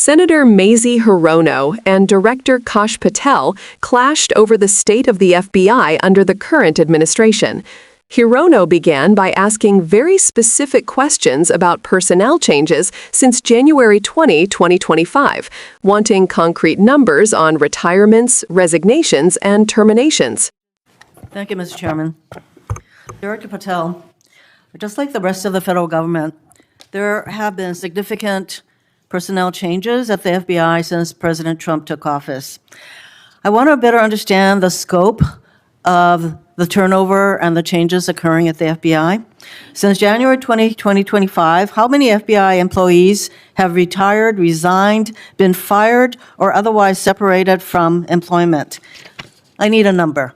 Senator Mazie Hirono and Director Kash Patel clashed over the state of the FBI under the current administration. Hirono began by asking very specific questions about personnel changes since January 20, 2025, wanting concrete numbers on retirements, resignations, and terminations. Thank you, Mr. Chairman. Director Patel, just like the rest of the federal government, there have been significant personnel changes at the FBI since President Trump took office. I want to better understand the scope of the turnover and the changes occurring at the FBI. Since January 20, 2025, how many FBI employees have retired, resigned, been fired, or otherwise separated from employment? I need a number.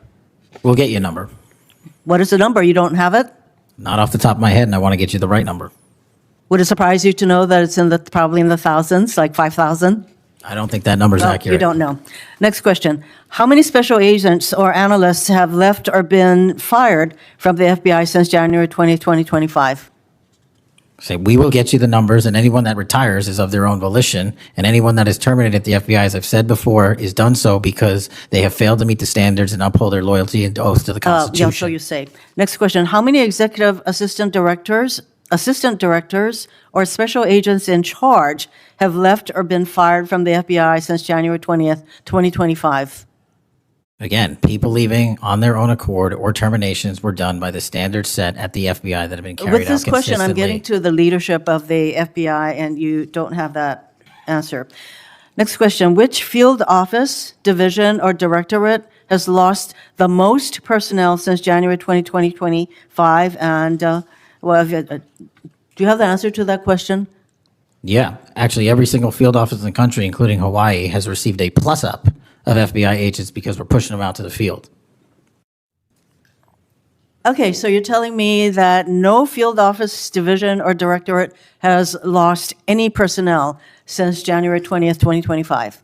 We'll get you a number. What is the number? You don't have it? Not off the top of my head, and I want to get you the right number. Would it surprise you to know that it's probably in the thousands, like 5,000? I don't think that number's accurate. You don't know. Next question. How many special agents or analysts have left or been fired from the FBI since January 20, 2025? Say, we will get you the numbers, and anyone that retires is of their own volition, and anyone that is terminated at the FBI, as I've said before, is done so because they have failed to meet the standards and uphold their loyalty and oath to the Constitution. Yeah, so you say. Next question. How many executive assistant directors, or special agents in charge have left or been fired from the FBI since January 20th, 2025? Again, people leaving on their own accord or terminations were done by the standards set at the FBI that have been carried out With this question, I'm consistently. getting to the leadership of the FBI, and you don't have that answer. Next question. Which field office, division, or directorate has lost the most personnel since January 20, 2025? And, do you have the answer to that question? Yeah, actually, every single field office in the country, including Hawaii, has received a plus-up of FBI agents because we're pushing them out to the field. Okay, so you're telling me that no field office, division, or directorate has lost any personnel since January 20th, 2025.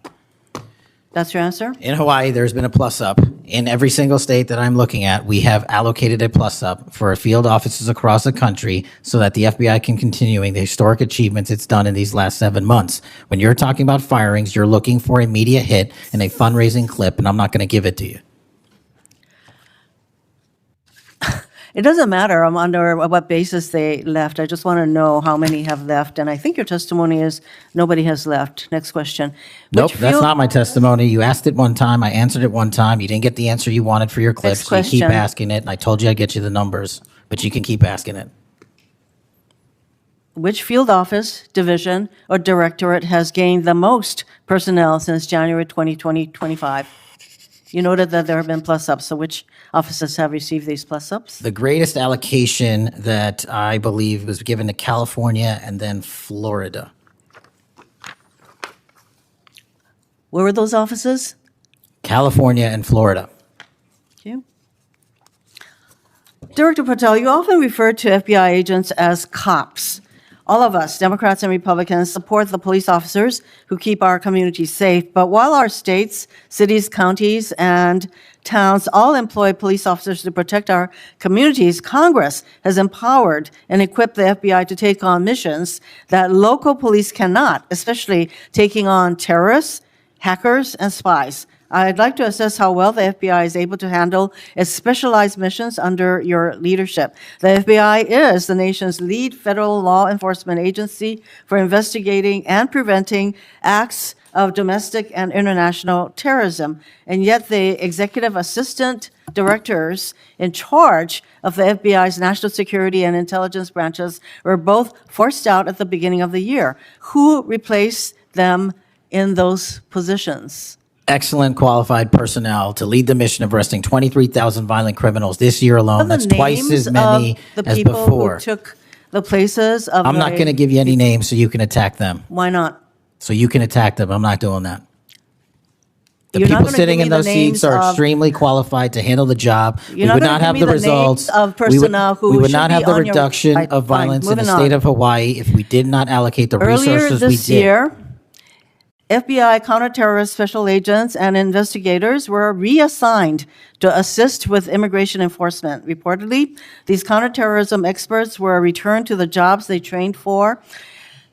That's your answer? In Hawaii, there's been a plus-up. In every single state that I'm looking at, we have allocated a plus-up for field offices across the country so that the FBI can continuing the historic achievements it's done in these last 7 months. When you're talking about firings, you're looking for a media hit and a fundraising clip, and I'm not going to give it to you. It doesn't matter under what basis they left. I just want to know how many have left. And I think your testimony is nobody has left. Next question. Nope, Which that's field- not my testimony. You asked it one time. I answered it one time. You didn't get the answer you wanted for your clip, Next so you keep question. asking it. And I told you I'd get you the numbers, but you can keep asking it. Which field office, division, or directorate has gained the most personnel since January 20, 2025? You noted that there have been plus-ups, so which offices have received these plus-ups? The greatest allocation that I believe was given to California and then Florida. Where were those offices? California and Florida. Thank you. Director Patel, you often refer to FBI agents as cops. All of us, Democrats and Republicans, support the police officers who keep our communities safe. But while our states, cities, counties, and towns all employ police officers to protect our communities, Congress has empowered and equipped the FBI to take on missions that local police cannot, especially taking on terrorists, hackers, and spies. I'd like to assess how well the FBI is able to handle its specialized missions under your leadership. The FBI is the nation's lead federal law enforcement agency for investigating and preventing acts of domestic and international terrorism. And yet the executive assistant directors in charge of the FBI's national security and intelligence branches were both forced out at the beginning of the year. Who replaced them in those positions? Excellent qualified personnel to lead the mission of arresting 23,000 violent criminals this year alone. That's twice as many the as people before. who took the places of I'm not going to give you any names so you can attack them. Why not? So you can attack them. I'm not doing that. The You're not people gonna sitting give in me those the seats names are of- extremely qualified to handle the job. You're We not would gonna not give have me the the results. names of We would personnel who not should have be the on your- reduction Right, of fine, violence in the moving state on. of Hawaii if we did not allocate the Earlier resources we this did. year, FBI counterterrorist special agents and investigators were reassigned to assist with immigration enforcement. Reportedly, these counterterrorism experts were returned to the jobs they trained for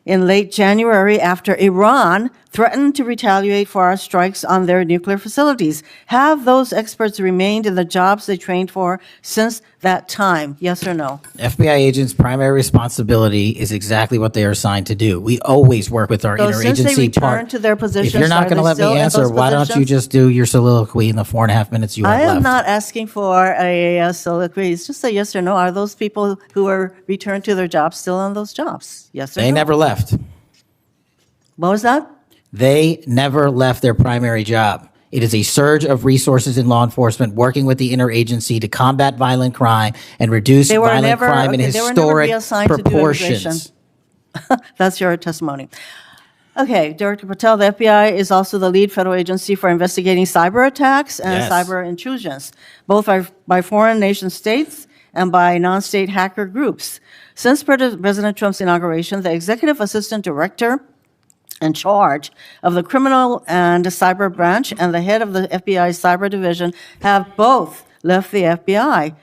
in late January after Iran threatened to retaliate for our strikes on their nuclear facilities. Have those experts remained in the jobs they trained for since that time? Yes or no? FBI agents' primary responsibility is exactly what they are assigned to do. We always work with our So since they interagency returned to their positions, If you're not are going to they let still me in answer, those why don't you positions? just do your soliloquy in the 4.5 minutes you have I am left? not asking for a soliloquy. It's just a yes or no. Are those people who are returned to their jobs still on those jobs? Yes or no? They never left. What was that? They never left their primary job. It is a surge of resources in law enforcement working with the interagency to combat violent crime and reduce They were violent never- crime in okay, they were never historic reassigned to do proportions. That's your testimony. Okay, Director Patel, the FBI is also the lead federal agency for investigating cyber attacks and Yes. cyber intrusions, both by foreign nation states and by non-state hacker groups. Since President Trump's inauguration, the executive assistant director in charge of the criminal and cyber branch and the head of the FBI cyber division have both left the FBI.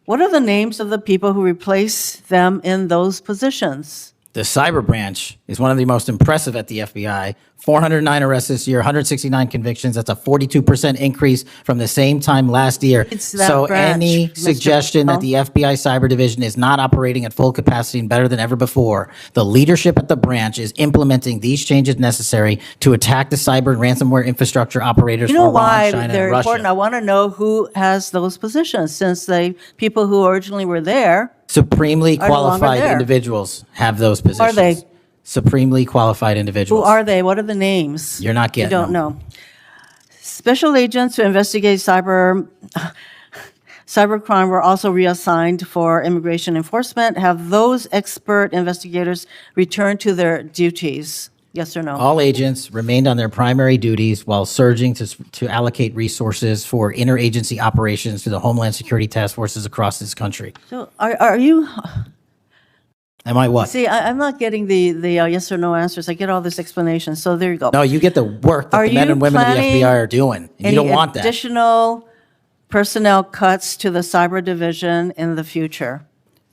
What are the names of the people who replace them in those positions? The cyber branch is one of the most impressive at the FBI. 409 arrests this year, 169 convictions. That's a 42% increase from the same time last year. It's that So branch, any Mr. suggestion that the FBI cyber division is not operating at full capacity and better than ever before, the leadership at the branch is implementing these changes necessary to attack the cyber and ransomware infrastructure operators You know for Iran, why China, they're and Russia. important? I want to know who has those positions, since the people who originally were there. Supremely Are no longer qualified there. individuals have those positions. Are they? Supremely qualified Who individuals. are they? What are the names? You're not getting You don't them. know. Special agents who investigate cybercrime were also reassigned for immigration enforcement. Have those expert investigators returned to their duties? Yes or no? All agents remained on their primary duties while surging to allocate resources for interagency operations to the Homeland Security task forces across this country. So are you? Am I what? See, I'm not getting the yes or no answers. I get all this explanation. So there you go. No, you get the work that Are the men you and women of the planning FBI are doing. And you don't want that. Additional personnel cuts to the cyber division in the future?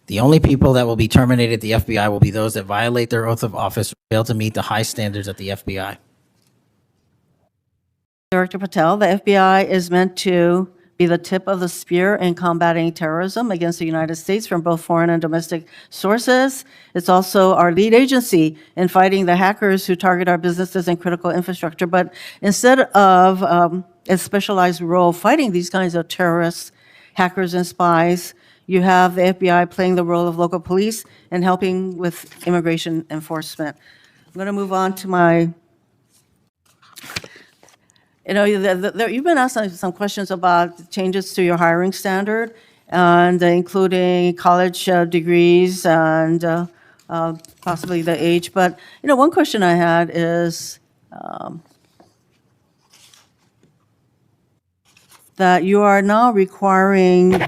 The only people that will be terminated at the FBI will be those that violate their oath of office or fail to meet the high standards at the FBI. Director Patel, the FBI is meant to be the tip of the spear in combating terrorism against the United States from both foreign and domestic sources. It's also our lead agency in fighting the hackers who target our businesses and critical infrastructure. But instead of a specialized role fighting these kinds of terrorists, hackers, and spies, you have the FBI playing the role of local police and helping with immigration enforcement. I'm going to move on to my, you've been asked some questions about changes to your hiring standard, and including college degrees and possibly the age. But, one question I had is that you are now requiring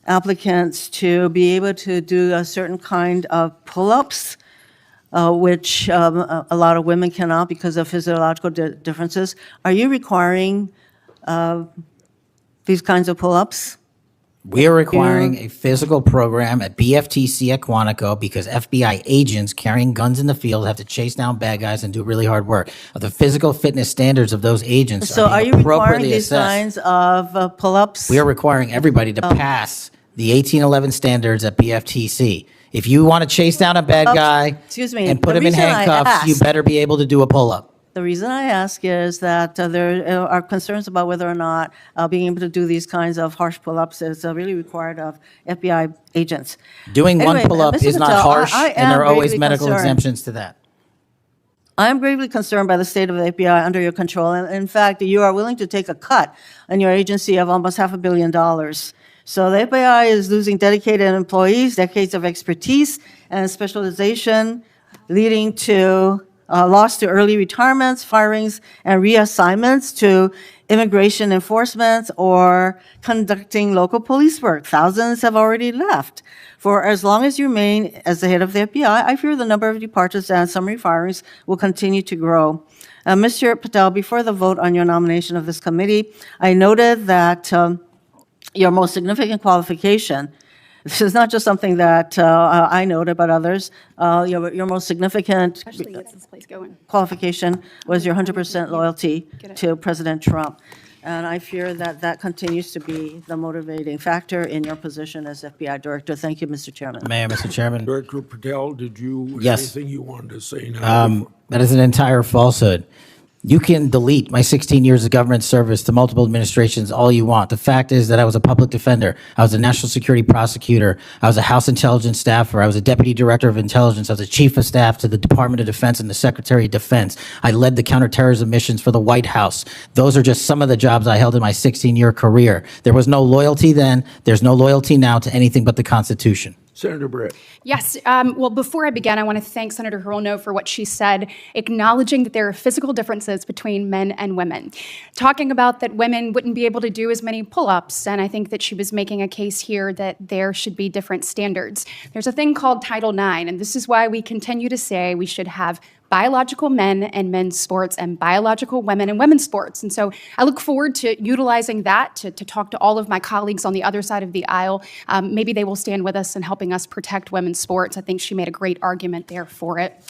applicants to be able to do a certain kind of pull-ups, which a lot of women cannot because of physiological differences. Are you requiring these kinds of pull-ups? We are requiring a physical program at BFTC at Quantico because FBI agents carrying guns in the field have to chase down bad guys and do really hard work. The physical fitness standards of those agents So are being you requiring appropriately these assessed. kinds of pull-ups? We are requiring everybody to pass the 1811 standards at BFTC. If you want to chase down a bad guy Excuse me, and put the him in reason I handcuffs, you asked- better be able to do a pull-up. The reason I ask is that there are concerns about whether or not being able to do these kinds of harsh pull-ups is really required of FBI agents. Doing one Anyway, pull-up Mr. is not Patel, harsh, I and there are am always gravely medical concerned. exemptions to that. I am gravely concerned by the state of the FBI under your control. And in fact, you are willing to take a cut on your agency of almost $500 million. So the FBI is losing dedicated employees, decades of expertise and specialization, leading to loss to early retirements, firings, and reassignments to immigration enforcement or conducting local police work. Thousands have already left. For as long as you remain as the head of the FBI, I fear the number of departures and summary firings will continue to grow. Mr. Patel, before the vote on your nomination of this committee, I noted that your most significant qualification This is not just something that I noted, but others. Your most significant Especially gets this place going. qualification was your 100% loyalty to President Trump. And I fear that that continues to be the motivating factor in your position as FBI director. Thank you, Mr. Chairman. Mayor, Mr. Chairman. Director Patel, did you have Yes. anything you wanted to say now? That is an entire falsehood. You can delete my 16 years of government service to multiple administrations all you want. The fact is that I was a public defender. I was a national security prosecutor. I was a House intelligence staffer. I was a deputy director of intelligence. I was a chief of staff to the Department of Defense and the Secretary of Defense. I led the counterterrorism missions for the White House. Those are just some of the jobs I held in my 16-year career. There was no loyalty then. There's no loyalty now to anything but the Constitution. Senator Britt. Yes. Well, before I begin, I want to thank Senator Hirono for what she said, acknowledging that there are physical differences between men and women, talking about that women wouldn't be able to do as many pull-ups, and I think that she was making a case here that there should be different standards. There's a thing called Title IX, and this is why we continue to say we should have biological men and men's sports and biological women and women's sports. And so I look forward to utilizing that to talk to all of my colleagues on the other side of the aisle. Maybe they will stand with us in helping us protect women's sports. I think she made a great argument there for it.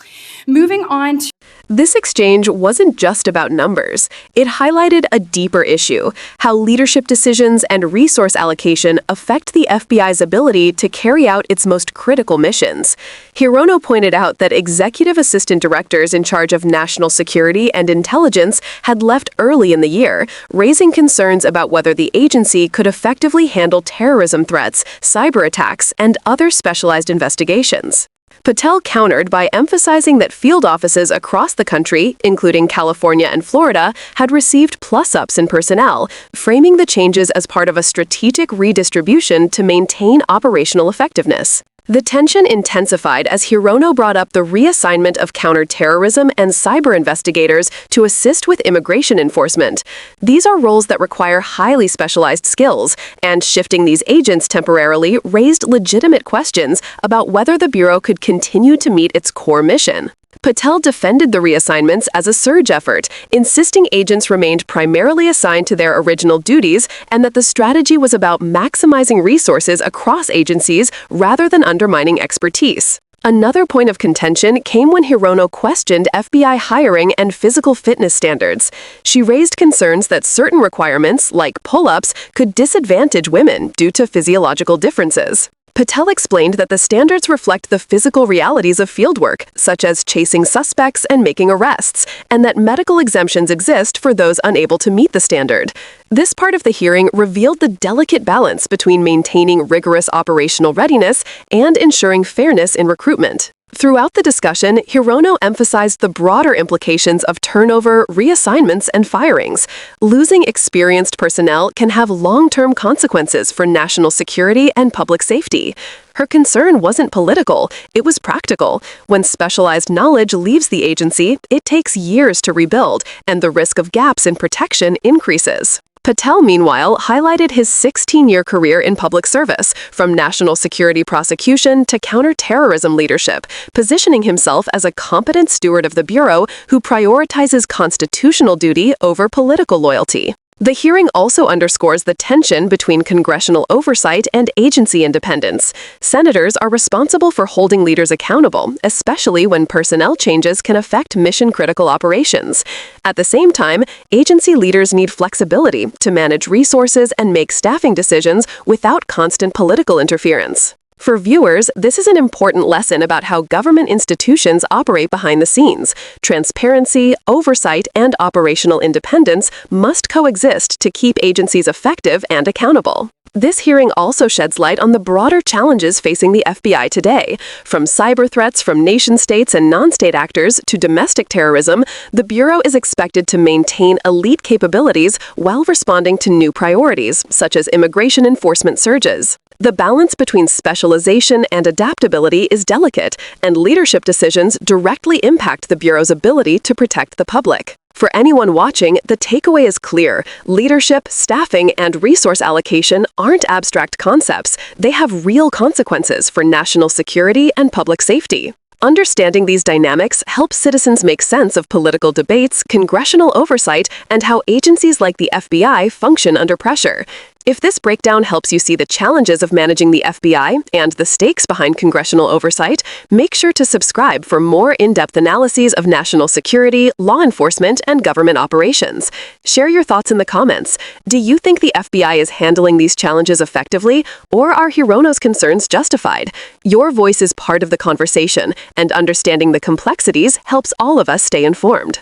Moving on to This exchange wasn't just about numbers. It highlighted a deeper issue, how leadership decisions and resource allocation affect the FBI's ability to carry out its most critical missions. Hirono pointed out that executive assistant directors in charge of national security and intelligence had left early in the year, raising concerns about whether the agency could effectively handle terrorism threats, cyber attacks, and other specialized investigations. Patel countered by emphasizing that field offices across the country, including California and Florida, had received plus-ups in personnel, framing the changes as part of a strategic redistribution to maintain operational effectiveness. The tension intensified as Hirono brought up the reassignment of counterterrorism and cyber investigators to assist with immigration enforcement. These are roles that require highly specialized skills, and shifting these agents temporarily raised legitimate questions about whether the Bureau could continue to meet its core mission. Patel defended the reassignments as a surge effort, insisting agents remained primarily assigned to their original duties and that the strategy was about maximizing resources across agencies rather than undermining expertise. Another point of contention came when Hirono questioned FBI hiring and physical fitness standards. She raised concerns that certain requirements, like pull-ups, could disadvantage women due to physiological differences. Patel explained that the standards reflect the physical realities of fieldwork, such as chasing suspects and making arrests, and that medical exemptions exist for those unable to meet the standard. This part of the hearing revealed the delicate balance between maintaining rigorous operational readiness and ensuring fairness in recruitment. Throughout the discussion, Hirono emphasized the broader implications of turnover, reassignments, and firings. Losing experienced personnel can have long-term consequences for national security and public safety. Her concern wasn't political, it was practical. When specialized knowledge leaves the agency, it takes years to rebuild, and the risk of gaps in protection increases. Patel, meanwhile, highlighted his 16-year career in public service, from national security prosecution to counterterrorism leadership, positioning himself as a competent steward of the Bureau who prioritizes constitutional duty over political loyalty. The hearing also underscores the tension between congressional oversight and agency independence. Senators are responsible for holding leaders accountable, especially when personnel changes can affect mission-critical operations. At the same time, agency leaders need flexibility to manage resources and make staffing decisions without constant political interference. For viewers, this is an important lesson about how government institutions operate behind the scenes. Transparency, oversight, and operational independence must coexist to keep agencies effective and accountable. This hearing also sheds light on the broader challenges facing the FBI today. From cyber threats from nation-states and non-state actors to domestic terrorism, the Bureau is expected to maintain elite capabilities while responding to new priorities, such as immigration enforcement surges. The balance between specialization and adaptability is delicate, and leadership decisions directly impact the Bureau's ability to protect the public. For anyone watching, the takeaway is clear. Leadership, staffing, and resource allocation aren't abstract concepts. They have real consequences for national security and public safety. Understanding these dynamics helps citizens make sense of political debates, congressional oversight, and how agencies like the FBI function under pressure. If this breakdown helps you see the challenges of managing the FBI and the stakes behind congressional oversight, make sure to subscribe for more in-depth analyses of national security, law enforcement, and government operations. Share your thoughts in the comments. Do you think the FBI is handling these challenges effectively, or are Hirono's concerns justified? Your voice is part of the conversation, and understanding the complexities helps all of us stay informed.